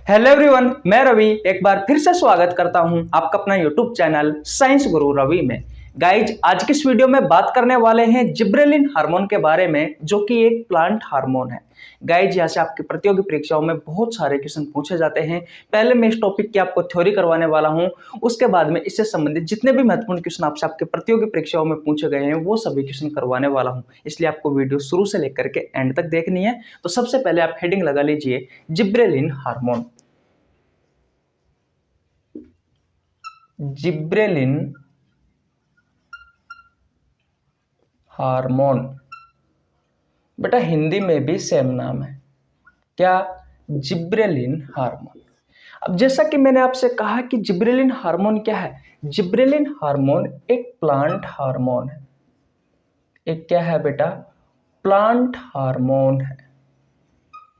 Hello everyone, मैं रवि एक बार फिर से स्वागत करता हूं आपका अपना यूट्यूब चैनल साइंस गुरु रवि में। गाइज, आज की इस वीडियो में बात करने वाले हैं जिब्रेलिन हार्मोन के बारे में, जो कि एक प्लांट हार्मोन है। गाइज, यहाँ से आपकी प्रतियोगी परीक्षाओं में बहुत सारे क्वेश्चन पूछे जाते हैं। पहले मैं इस टॉपिक की आपको थ्योरी करवाने वाला हूँ, उसके बाद में इससे संबंधित जितने भी महत्वपूर्ण क्वेश्चन आपसे आपके प्रतियोगी परीक्षाओं में पूछे गए हैं वो सभी क्वेश्चन करवाने वाला हूँ। इसलिए आपको वीडियो शुरू से लेकर के एंड तक देखनी है। तो सबसे पहले आप हेडिंग लगा लीजिए जिब्रेलिन हार्मोन। जिब्रेलिन हार्मोन बेटा हिंदी में भी सेम नाम है, क्या? Gibberellin hormone. अब जैसा कि मैंने आपसे कहा कि जिब्रेलिन हार्मोन क्या है, जिब्रेलिन हार्मोन एक प्लांट हार्मोन है। एक क्या है बेटा? प्लांट हार्मोन है,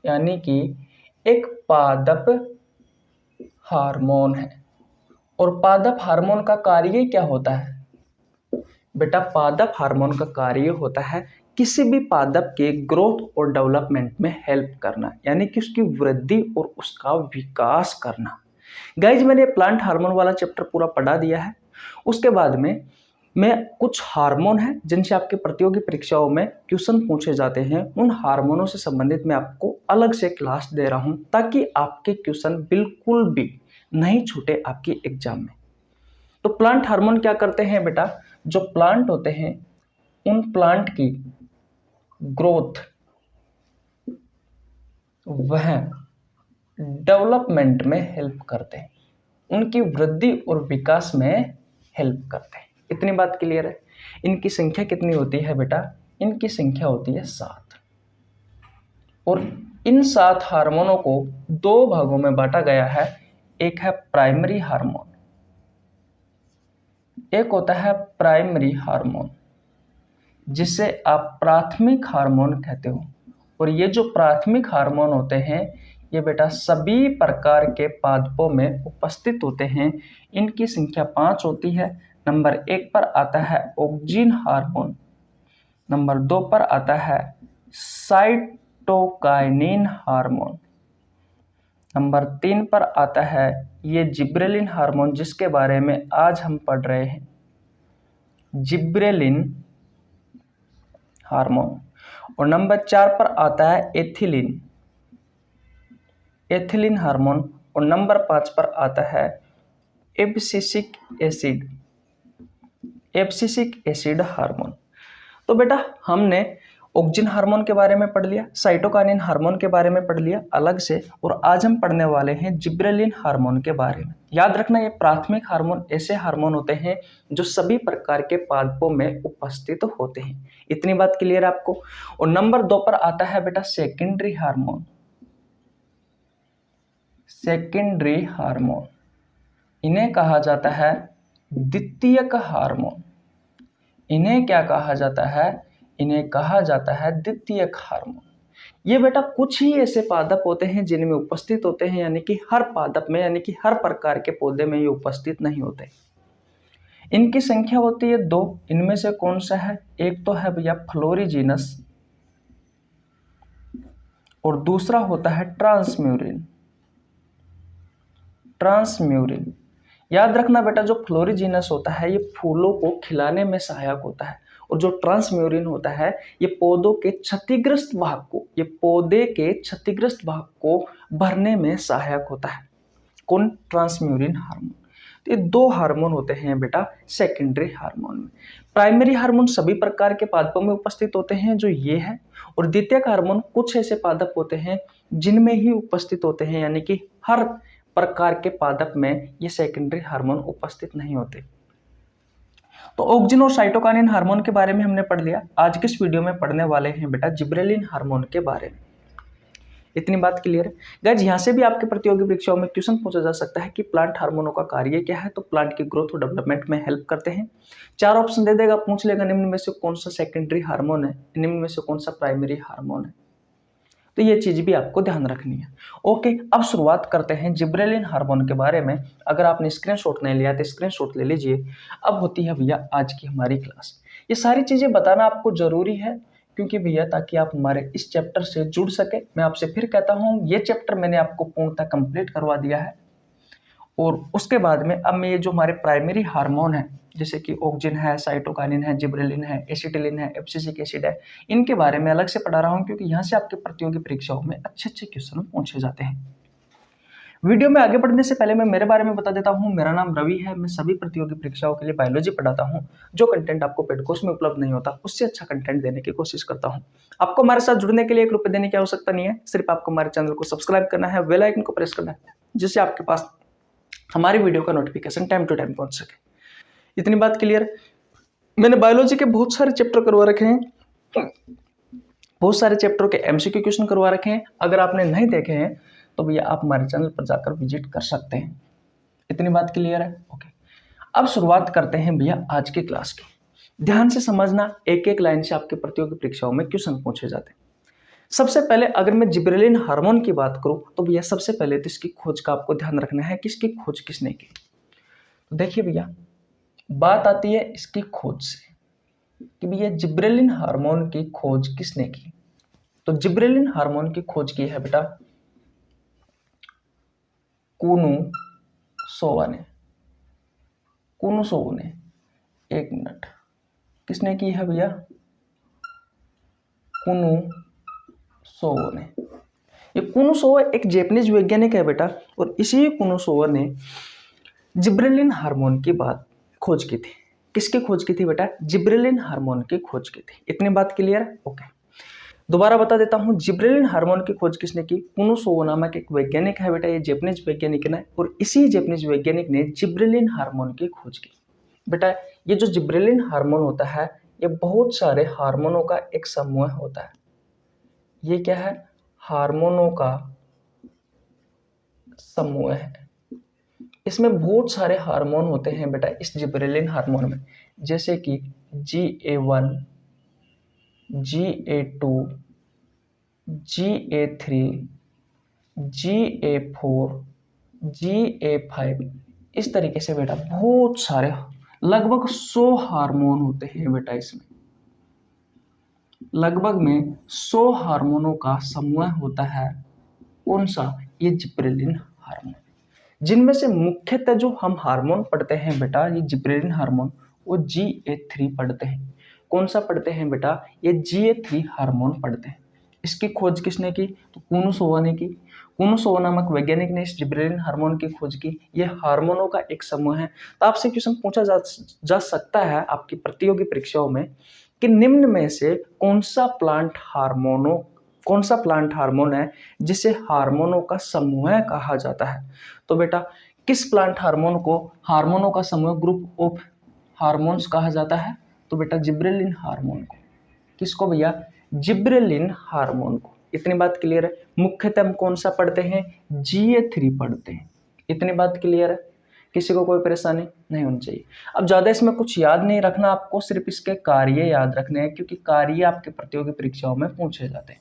यानी कि एक पादप हार्मोन है। और पादप हार्मोन का कार्य क्या होता है बेटा? पादप हार्मोन का कार्य होता है किसी भी पादप के ग्रोथ और डेवलपमेंट में हेल्प करना, यानी कि उसकी वृद्धि और उसका विकास करना। गाइज, मैंने प्लांट हार्मोन वाला चैप्टर पूरा पढ़ा दिया है। उसके बाद में मैं कुछ हार्मोन है जिनसे आपके प्रतियोगी परीक्षाओं में क्वेश्चन पूछे जाते हैं, उन हार्मोनों से संबंधित मैं आपको अलग से क्लास दे रहा हूं, ताकि आपके क्वेश्चन बिल्कुल भी नहीं छूटे आपके एग्जाम में। तो प्लांट हार्मोन क्या करते हैं बेटा? जो प्लांट होते हैं उन प्लांट की ग्रोथ, वह डेवलपमेंट में हेल्प करते हैं, उनकी वृद्धि और विकास में हेल्प करते हैं। इतनी बात क्लियर है। इनकी संख्या कितनी होती है बेटा? इनकी संख्या होती है 7। और इन 7 हार्मोनों को 2 भागों में बांटा गया है। एक है प्राइमरी हार्मोन, एक होता है प्राइमरी हार्मोन, जिसे आप प्राथमिक हार्मोन कहते हो। और ये जो प्राथमिक हार्मोन होते हैं ये बेटा सभी प्रकार के पादपों में उपस्थित होते हैं। इनकी संख्या 5 होती है। नंबर 1 पर आता है ऑक्सिन हार्मोन, नंबर 2 पर आता है साइटोकाइनिन हार्मोन, नंबर 3 पर आता है ये जिब्रेलिन हार्मोन, जिसके बारे में आज हम पढ़ रहे हैं, जिब्रेलिन हार्मोन। और नंबर 4 पर आता है एथिलीन, एथिलीन हार्मोन। और नंबर 5 पर आता है abscisic acid, abscisic acid hormone. तो बेटा हमने ऑक्सिन हार्मोन के बारे में पढ़ लिया, साइटोकाइनिन हार्मोन के बारे में पढ़ लिया अलग से, और आज हम पढ़ने वाले हैं जिब्रेलिन हार्मोन के बारे में। याद रखना, ये प्राथमिक हार्मोन ऐसे हार्मोन होते हैं जो सभी प्रकार के पादपों में उपस्थित होते हैं। इतनी बात क्लियर है आपको। और नंबर 2 पर आता है बेटा सेकेंडरी हार्मोन, सेकेंडरी हार्मोन। इन्हें कहा जाता है द्वितीयक हार्मोन। इन्हें क्या कहा जाता है? इन्हें कहा जाता है द्वितीयक हार्मोन। ये बेटा कुछ ही ऐसे पादप होते हैं जिनमें उपस्थित होते हैं, यानी कि हर पादप में, यानी कि हर प्रकार के पौधे में ये उपस्थित नहीं होते। इनकी संख्या होती है 2। इनमें से कौन सा है? एक तो है भैया फ्लोरीजीनस, और दूसरा होता है ट्रांसम्यूरिन, ट्रांसम्यूरिन। याद रखना बेटा, जो फ्लोरीजीनस होता है ये फूलों को खिलाने में सहायक होता है, और जो ट्रांसम्यूरिन होता है ये पौधों के क्षतिग्रस्त भाग को, ये पौधे के क्षतिग्रस्त भाग को भरने में सहायक होता है। कौन? ट्रांसम्यूरिन हार्मोन। तो ये 2 हार्मोन होते हैं बेटा सेकेंडरी हार्मोन में। प्राइमरी हार्मोन सभी प्रकार के पादपों में उपस्थित होते हैं, जो ये है। और द्वितीयक हार्मोन कुछ ऐसे पादप होते हैं जिनमें ही उपस्थित होते हैं, यानी कि हर प्रकार के पादप में ये सेकेंडरी हार्मोन उपस्थित नहीं होते। तो ऑक्सिन और साइटोकाइनिन हार्मोन के बारे में हमने पढ़ लिया। आज के इस वीडियो में पढ़ने वाले हैं बेटा जिब्रेलिन हार्मोन के बारे में। इतनी बात क्लियर है। गाइस, यहाँ से भी आपके प्रतियोगी परीक्षाओं में क्वेश्चन पूछा जा सकता है कि प्लांट हार्मोनों का कार्य क्या है। तो प्लांट की ग्रोथ और डेवलपमेंट में हेल्प करते हैं। 4 ऑप्शन दे देगा, पूछ लेगा निम्न में से कौन सा सेकेंडरी हार्मोन है, निम्न में से कौन सा प्राइमरी हार्मोन है। तो ये चीज भी आपको ध्यान रखनी है। ओके, अब शुरुआत करते हैं जिब्रेलिन हार्मोन के बारे में। अगर आपने स्क्रीनशॉट नहीं लिया तो स्क्रीनशॉट ले लीजिए। अब होती है भैया आज की हमारी क्लास। ये सारी चीजें बताना आपको जरूरी है, क्योंकि भैया ताकि आप हमारे इस चैप्टर से जुड़ सके। मैं आपसे फिर कहता हूँ ये चैप्टर मैंने आपको पूर्णतः कंप्लीट करवा दिया है, और उसके बाद में अब मैं ये जो हमारे प्राइमरी हार्मोन है जैसे कि ऑक्सिन है, साइटोकाइनिन है, जिबरेलिन है, एसिटिलिन है, एब्सिसिक एसिड है, इनके बारे में अलग से पढ़ा रहा हूँ क्योंकि यहाँ से आपके प्रतियोगी परीक्षाओं में अच्छे अच्छे क्वेश्चन पूछे जाते हैं। वीडियो में आगे बढ़ने से पहले मैं मेरे बारे में बता देता हूँ। मेरा नाम रवि है। मैं सभी प्रतियोगी परीक्षाओं के लिए बायोलॉजी पढ़ाता हूँ। जो कंटेंट आपको पेड कोर्स में उपलब्ध नहीं होता उससे अच्छा कंटेंट देने की कोशिश करता हूँ। आपको हमारे साथ जुड़ने के लिए 1 रुपये देने की आवश्यकता नहीं है, सिर्फ आपको हमारे चैनल को सब्सक्राइब करना है, बेल आइकन को प्रेस करना है, जिससे आपके पास हमारी वीडियो का नोटिफिकेशन टाइम टू टाइम पहुंच सके। इतनी बात क्लियर। मैंने बायोलॉजी के बहुत सारे चैप्टर करवा रखे हैं, बहुत सारे चैप्टर के एमसीक्यू क्वेश्चन करवा रखे हैं। अगर आपने नहीं देखे हैं तो भैया आप हमारे चैनल पर जाकर विजिट कर सकते हैं। इतनी बात क्लियर है? ओके, अब शुरुआत करते हैं भैया आज की क्लास की। ध्यान से समझना, एक एक लाइन से आपके प्रतियोगी परीक्षाओं में क्वेश्चन पूछे जाते हैं। सबसे पहले अगर मैं जिबरेलिन हार्मोन की बात करूं तो भैया सबसे पहले तो इसकी खोज का आपको ध्यान रखना है कि इसकी खोज किसने की। तो देखिए भैया, बात आती है इसकी खोज से कि भैया जिबरेलिन हार्मोन की खोज किसने की। तो जिबरेलिन हार्मोन की खोज की है बेटा कुनुसोवा ने। कुनुसोवा ने, एक मिनट, किसने की है भैया? कुनुसोवा ने। ये कुनुसोवा एक जापानीज वैज्ञानिक है बेटा, और इसी कुनुसोवा ने जिबरेलिन हार्मोन की बात खोज की थी। किसकी खोज की थी बेटा? जिबरेलिन हार्मोन की खोज की थी। इतनी बात क्लियर है? ओके, दोबारा बता देता हूं, जिबरेलिन हार्मोन की खोज किसने की? कुनुसोवा नामक एक वैज्ञानिक है बेटा, ये जापानीज वैज्ञानिक है, और इसी जापानीज वैज्ञानिक ने जिबरेलिन हार्मोन की खोज की। बेटा ये जो जिबरेलिन हार्मोन होता है ये बहुत सारे हार्मोनों का एक समूह होता है। ये क्या है? हार्मोनों का समूह है। इसमें बहुत सारे हार्मोन होते हैं बेटा इस जिबरेलिन हार्मोन में, जैसे कि GA1, GA2, GA3, GA4, GA5, इस तरीके से बेटा बहुत सारे लगभग 100 हार्मोन होते हैं बेटा इसमें। लगभग में 100 हार्मोनों का समूह होता है। कौन सा? ये जिबरेलिन हार्मोन। जिनमें से मुख्यतः जो हम हार्मोन पढ़ते हैं बेटा, ये जिबरेलिन हार्मोन, वो GA3 पढ़ते हैं। कौन सा पढ़ते हैं बेटा? ये GA3 हार्मोन पढ़ते हैं। इसकी खोज किसने की? तो कुनुसोवा ने की। कुनुसोवा नामक वैज्ञानिक ने इस जिबरेलिन हार्मोन की खोज की। ये हार्मोनों का एक समूह है। तो आपसे क्वेश्चन पूछा जा सकता है आपकी प्रतियोगी परीक्षाओं में कि निम्न में से कौन सा प्लांट हार्मोन है जिसे हार्मोनों का समूह कहा जाता है। तो बेटा किस प्लांट हार्मोन को हार्मोनों का समूह, ग्रुप ऑफ हार्मोन्स कहा जाता है? तो बेटा जिबरेलिन हार्मोन को। किसको भैया? जिबरेलिन हार्मोन को। इतनी बात क्लियर है? मुख्यतः हम कौन सा पढ़ते हैं? GA3 पढ़ते हैं। इतनी बात क्लियर है? किसी को कोई परेशानी नहीं होनी चाहिए। अब ज्यादा इसमें कुछ याद नहीं रखना आपको, सिर्फ इसके कार्य याद रखने हैं, क्योंकि कार्य आपके प्रतियोगी परीक्षाओं में पूछे जाते हैं।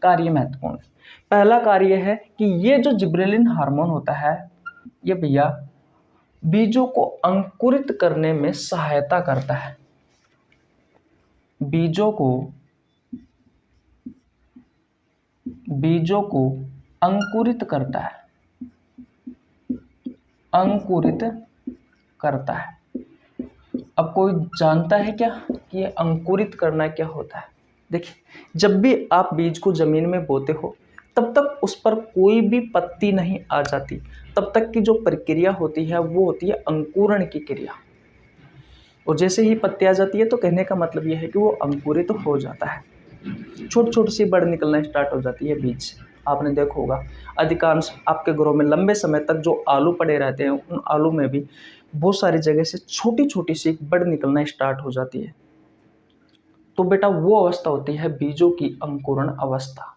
कार्य महत्वपूर्ण है। पहला कार्य है कि ये जो जिबरेलिन हार्मोन होता है ये भैया बीजों को अंकुरित करने में सहायता करता है। बीजों को अंकुरित करता है। अंकुरित करता है। अब कोई जानता है क्या कि ये अंकुरित करना क्या होता है? देखिए, जब भी आप बीज को जमीन में बोते हो तब तक उस पर कोई भी पत्ती नहीं आ जाती। तब तक की जो प्रक्रिया होती है वो होती है अंकुरण की क्रिया। और जैसे ही पत्ती आ जाती है तो कहने का मतलब ये है कि वो अंकुरित हो जाता है। छोटी छोटी सी बड़ निकलना स्टार्ट हो जाती है बीज से। आपने देखा होगा अधिकांश आपके घरों में लंबे समय तक जो आलू पड़े रहते हैं उन आलू में भी बहुत सारी जगह से छोटी छोटी सी बड़ निकलना स्टार्ट हो जाती है। तो बेटा वो अवस्था होती है बीजों की अंकुरण अवस्था।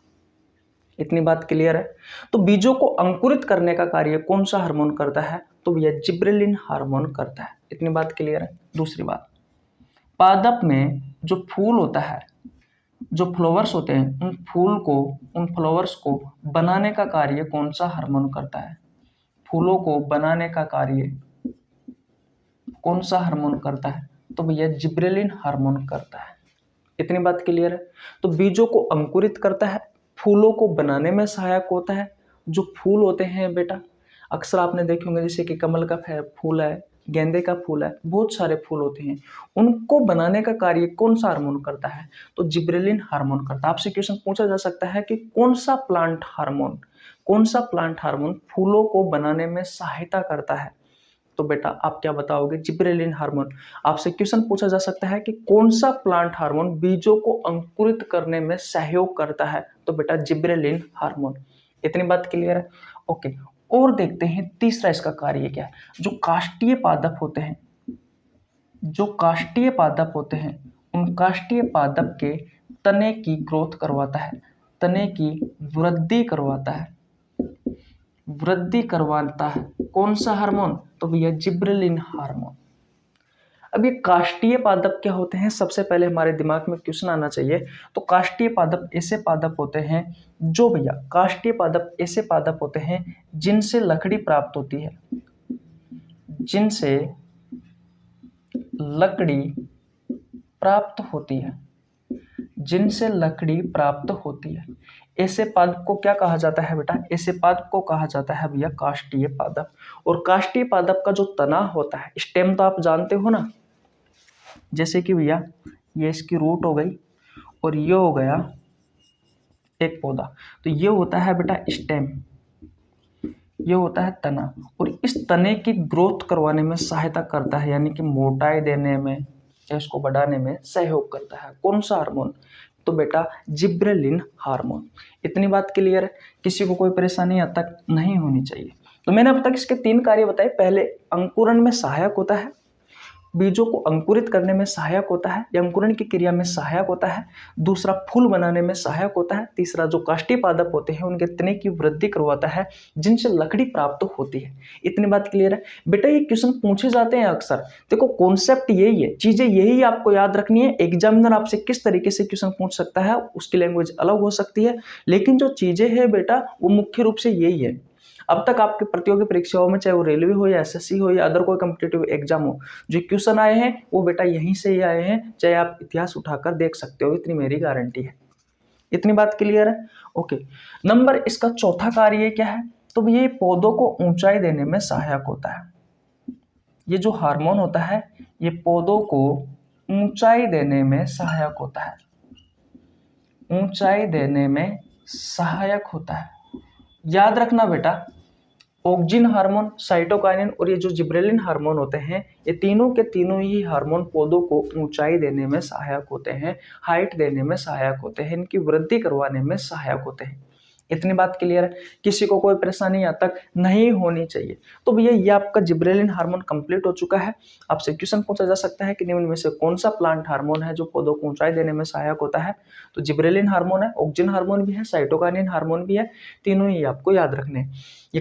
इतनी बात क्लियर है? तो बीजों को अंकुरित करने का कार्य कौन सा हार्मोन करता है? तो यह जिबरेलिन हार्मोन करता है। इतनी बात क्लियर है? दूसरी बात, पादप में जो फूल होता है, जो फ्लावर्स होते हैं, उन फ्लावर्स को बनाने का कार्य कौन सा हार्मोन करता है? फूलों को बनाने का कार्य कौन सा हार्मोन करता है? तो भैया जिबरेलिन हार्मोन करता है। इतनी बात क्लियर है। तो बीजों को अंकुरित करता है, फूलों को बनाने में सहायक होता है। जो फूल होते हैं बेटा, अक्सर आपने देखे होंगे, जैसे कि कमल का फूल है, गेंदे का फूल है, बहुत सारे फूल होते हैं, उनको बनाने का कार्य कौन सा हार्मोन करता है? तो जिब्रेलिन हार्मोन करता है। आपसे क्वेश्चन पूछा जा सकता है कि कौन सा प्लांट हार्मोन फूलों को बनाने में सहायता करता है? तो बेटा आप क्या बताओगे? Gibberellin hormone. आपसे क्वेश्चन पूछा जा सकता है कि कौन सा प्लांट हार्मोन बीजों को अंकुरित करने में सहयोग करता है? तो बेटा जिब्रेलिन हार्मोन। इतनी बात क्लियर है? ओके, और देखते हैं तीसरा इसका कार्य क्या है। जो काष्ठीय पादप होते हैं उन काष्ठीय पादप के तने की ग्रोथ करवाता है, तने की वृद्धि करवाता है कौन सा हार्मोन? तो भैया जिब्रेलिन हार्मोन। अब ये काष्ठीय पादप क्या होते हैं? सबसे पहले हमारे दिमाग में क्वेश्चन आना चाहिए। तो काष्ठीय पादप ऐसे पादप होते हैं जो भैया काष्ठीय पादप ऐसे पादप होते हैं जिनसे लकड़ी प्राप्त होती है, जिनसे लकड़ी प्राप्त होती है। ऐसे पादप को क्या कहा जाता है बेटा? ऐसे पादप को कहा जाता है भैया काष्ठीय पादप। और काष्ठीय पादप का जो तना होता है, स्टेम तो आप जानते हो ना, जैसे कि भैया ये इसकी रूट हो गई और ये हो गया एक पौधा, तो ये होता है बेटा स्टेम, ये होता है तना। और इस तने की ग्रोथ करवाने में सहायता करता है, यानी कि मोटाई देने में या इसको बढ़ाने में सहयोग करता है कौन सा हार्मोन? तो बेटा जिब्रेलिन हार्मोन। इतनी बात क्लियर है? किसी को कोई परेशानी अब तक नहीं होनी चाहिए। तो मैंने अब तक इसके 3 कार्य बताए। पहले अंकुरण में सहायक होता है, बीजों को अंकुरित करने में सहायक होता है या अंकुरण की क्रिया में सहायक होता है। दूसरा फूल बनाने में सहायक होता है। तीसरा जो काष्ठीय पादप होते हैं उनके तने की वृद्धि करवाता है जिनसे लकड़ी प्राप्त होती है। इतनी बात क्लियर है? बेटा ये क्वेश्चन पूछे जाते हैं अक्सर। देखो कॉन्सेप्ट यही है, चीजें यही आपको याद रखनी है। एग्जामिनर आपसे किस तरीके से क्वेश्चन पूछ सकता है, उसकी लैंग्वेज अलग हो सकती है, लेकिन जो चीजें हैं बेटा वो मुख्य रूप से यही है। अब तक आपके प्रतियोगी परीक्षाओं में, चाहे वो रेलवे हो या एसएससी हो या अदर कोई कॉम्पिटिटिव एग्जाम हो, जो क्वेश्चन आए हैं वो बेटा यहीं से ही आए हैं, चाहे आप इतिहास उठाकर देख सकते हो, इतनी मेरी गारंटी है। इतनी बात क्लियर है? ओके, नंबर इसका चौथा कार्य क्या है? तो ये पौधों को ऊंचाई देने में सहायक होता है। ये जो हार्मोन होता है ये पौधों को ऊंचाई देने में सहायक होता है, ऊंचाई देने में सहायक होता है। याद रखना बेटा, ऑक्जिन हार्मोन, साइटोकाइनिन और ये जो जिब्रेलिन हार्मोन होते हैं, ये तीनों के तीनों ही हार्मोन पौधों को ऊंचाई देने में सहायक होते हैं, हाइट देने में सहायक होते हैं, इनकी वृद्धि करवाने में सहायक होते हैं। इतनी बात क्लियर है? किसी को कोई परेशानी यहाँ तक नहीं होनी चाहिए। तो भैया ये आपका जिब्रेलिन हार्मोन कंप्लीट हो चुका है। आपसे क्वेश्चन पूछा जा सकता है कि निम्न में से कौन सा प्लांट हार्मोन है जो पौधों को ऊंचाई देने में सहायक होता है? तो जिब्रेलिन हार्मोन है, ऑक्जिन हार्मोन भी है, साइटोकाइनिन हार्मोन भी है, तीनों ही आपको याद रखने हैं। ये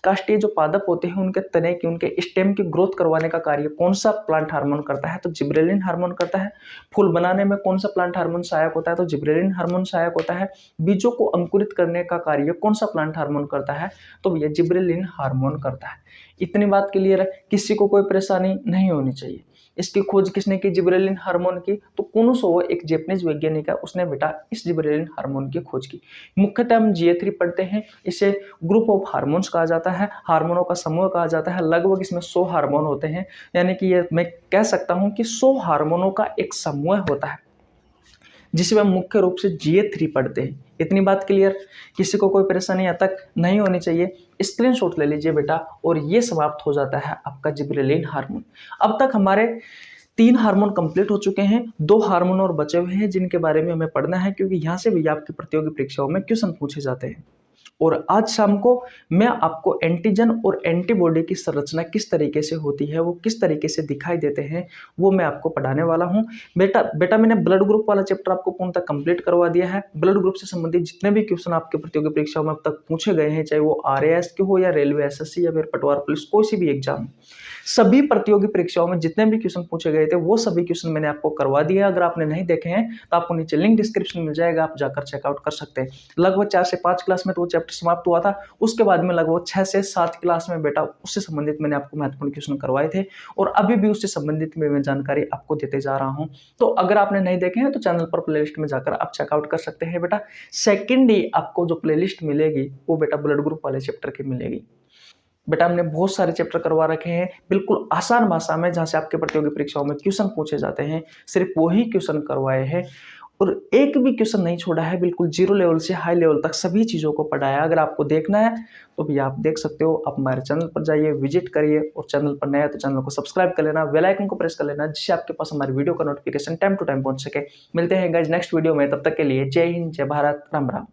काष्ठीय जो पादप होते हैं उनके तने की, उनके स्टेम की ग्रोथ करवाने का कार्य कौन सा प्लांट हार्मोन करता है? तो जिब्रेलिन हार्मोन करता है। फूल बनाने में कौन सा प्लांट हार्मोन सहायक होता है? तो जिब्रेलिन हार्मोन सहायक होता है। बीजों को अंकुरित करने का कार्य कौन सा प्लांट हार्मोन करता है? तो ये जिब्रेलिन हार्मोन करता है। इतनी बात क्लियर है? किसी को कोई परेशानी नहीं होनी चाहिए। इसकी खोज किसने की जिब्रेलिन हार्मोन की? तो कुनोसोवा एक जापानीज वैज्ञानिक है, उसने बेटा इस जिब्रेलिन हार्मोन की खोज की। मुख्यतः हम GA3 पढ़ते हैं, इसे ग्रुप ऑफ हार्मोन्स कहा जाता है, हार्मोनों का समूह कहा जाता है। लगभग इसमें 100 हार्मोन होते हैं, यानी कि ये मैं कह सकता हूं कि 100 हार्मोनों का एक समूह होता है जिसे हम मुख्य रूप से GA3 पढ़ते हैं। इतनी बात क्लियर? किसी को कोई परेशानी यहाँ तक नहीं होनी चाहिए। स्क्रीनशॉट ले लीजिए बेटा, और ये समाप्त हो जाता है आपका जिब्रेलिन हार्मोन। अब तक हमारे 3 हार्मोन कंप्लीट हो चुके हैं, 2 हार्मोन और बचे हुए हैं जिनके बारे में हमें पढ़ना है, क्योंकि यहाँ से भी आपकी प्रतियोगी परीक्षाओं में क्वेश्चन पूछे जाते हैं। और आज शाम को मैं आपको एंटीजन और एंटीबॉडी की संरचना किस तरीके से होती है, वो किस तरीके से दिखाई देते हैं, वो मैं आपको पढ़ाने वाला हूं। बेटा मैंने ब्लड ग्रुप वाला चैप्टर आपको पूर्णतः कंप्लीट करवा दिया है। ब्लड ग्रुप से संबंधित जितने भी क्वेश्चन आपके प्रतियोगी परीक्षाओं में अब तक पूछे गए हैं, चाहे वो RAS के हो या रेलवे SSC या फिर पटवार पुलिस, कोई सी भी एग्जाम, सभी प्रतियोगी परीक्षाओं में जितने भी क्वेश्चन पूछे गए थे वो सभी क्वेश्चन मैंने आपको करवा दिया। अगर आपने नहीं देखे हैं तो आपको नीचे लिंक डिस्क्रिप्शन मिल जाएगा, आप जाकर चेकआउट कर सकते हैं। लगभग 4 से 5 क्लास में तो चैप्टर चैप्टर समाप्त हुआ था, उसके बाद में लगभग 6 से 7 क्लास में बेटा उससे संबंधित मैंने आपको महत्वपूर्ण क्वेश्चन करवाए थे और अभी भी उससे संबंधित में मैं जानकारी आपको देते जा रहा हूं। तो अगर आपने नहीं देखे हैं तो चैनल पर प्लेलिस्ट में जाकर आप चेकआउट कर सकते हैं बेटा। सेकेंड डे आपको जो प्लेलिस्ट मिलेगी वो बेटा ब्लड ग्रुप वाले चैप्टर की मिलेगी। बेटा हमने बहुत सारे चैप्टर करवा रखे हैं बिल्कुल आसान भाषा में, जहां से आपके प्रतियोगी परीक्षाओं में क्वेश्चन पूछे जाते हैं, सिर्फ वही क्वेश्चन करवाए हैं और एक भी क्वेश्चन नहीं छोड़ा है। बिल्कुल जीरो लेवल से हाई लेवल तक सभी चीज़ों को पढ़ाया। अगर आपको देखना है तो भी आप देख सकते हो। आप हमारे चैनल पर जाइए, विजिट करिए और चैनल पर नया है तो चैनल को सब्सक्राइब कर लेना, बेल आइकन को प्रेस कर लेना, जिससे आपके पास हमारी वीडियो का नोटिफिकेशन टाइम टू टाइम पहुंच सके। मिलते हैं गाइज नेक्स्ट वीडियो में, तब तक के लिए जय हिंद, जय भारत, राम राम।